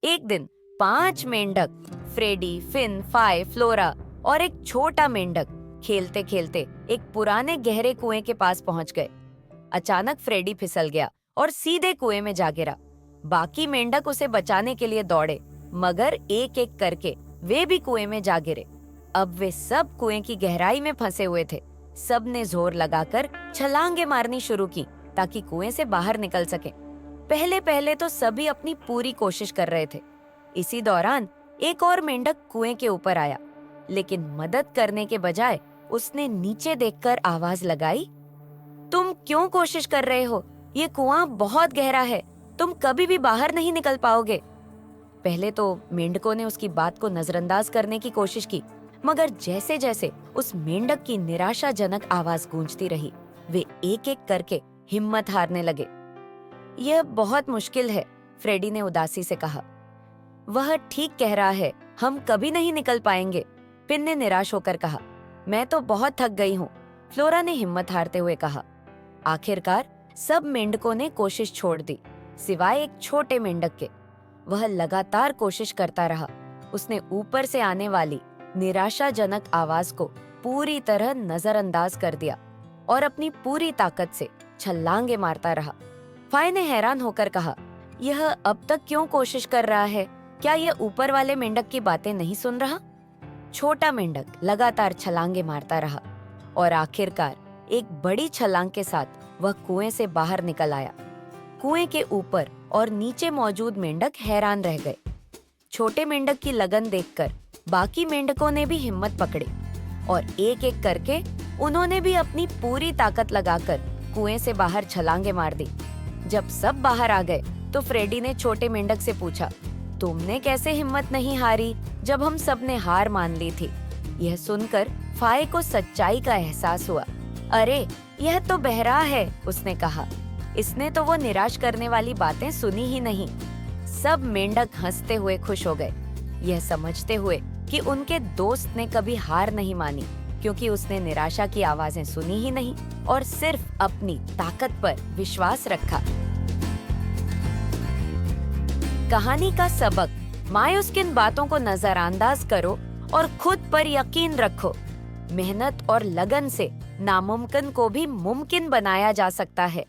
एक दिन 5 मेंढक फ्रेडी, फिन, फाय, फ्लोरा और एक छोटा मेंढक खेलते खेलते एक पुराने गहरे कुएं के पास पहुंच गए। अचानक फ्रेडी फिसल गया और सीधे कुएं में जा गिरा। बाकी मेंढक उसे बचाने के लिए दौड़े, मगर एक एक करके वे भी कुएं में जा गिरे। अब वे सब कुएं की गहराई में फंसे हुए थे। सब ने जोर लगाकर छलांगे मारनी शुरू की ताकि कुएं से बाहर निकल सके। पहले पहले तो सभी अपनी पूरी कोशिश कर रहे थे। इसी दौरान एक और मेंढक कुएं के ऊपर आया, लेकिन मदद करने के बजाय उसने नीचे देखकर आवाज लगाई, तुम क्यों कोशिश कर रहे हो? ये कुआं बहुत गहरा है, तुम कभी भी बाहर नहीं निकल पाओगे। पहले तो मेंढकों ने उसकी बात को नजरअंदाज करने की कोशिश की, मगर जैसे जैसे उस मेंढक की निराशाजनक आवाज गूंजती रही, वे एक एक करके हिम्मत हारने लगे। यह बहुत मुश्किल है, फ्रेडी ने उदासी से कहा। वह ठीक कह रहा है, हम कभी नहीं निकल पाएंगे, पिन ने निराश होकर कहा। मैं तो बहुत थक गई हूँ, फ्लोरा ने हिम्मत हारते हुए कहा। आखिरकार सब मेंढकों ने कोशिश छोड़ दी, सिवाय एक छोटे मेंढक के। वह लगातार कोशिश करता रहा। उसने ऊपर से आने वाली निराशाजनक आवाज को पूरी तरह नजरअंदाज कर दिया और अपनी पूरी ताकत से छलांगे मारता रहा। फाय ने हैरान होकर कहा, यह अब तक क्यों कोशिश कर रहा है? क्या यह ऊपर वाले मेंढक की बातें नहीं सुन रहा? छोटा मेंढक लगातार छलांगे मारता रहा और आखिरकार एक बड़ी छलांग के साथ वह कुएं से बाहर निकल आया। कुएं के ऊपर और नीचे मौजूद मेंढक हैरान रह गए। छोटे मेंढक की लगन देखकर बाकी मेंढकों ने भी हिम्मत पकड़ी और एक एक करके उन्होंने भी अपनी पूरी ताकत लगाकर कुएं से बाहर छलांगे मार दी। जब सब बाहर आ गए तो फ्रेडी ने छोटे मेंढक से पूछा, तुमने कैसे हिम्मत नहीं हारी जब हम सब ने हार मान ली थी? यह सुनकर फाय को सच्चाई का एहसास हुआ। अरे, यह तो बहरा है, उसने कहा। इसने तो वो निराश करने वाली बातें सुनी ही नहीं। सब मेंढक हंसते हुए खुश हो गए, यह समझते हुए कि उनके दोस्त ने कभी हार नहीं मानी, क्योंकि उसने निराशा की आवाजें सुनी ही नहीं और सिर्फ अपनी ताकत पर विश्वास रखा। कहानी का सबक, मायूस किन बातों को नजरअंदाज करो और खुद पर यकीन रखो। मेहनत और लगन से नामुमकिन को भी मुमकिन बनाया जा सकता है।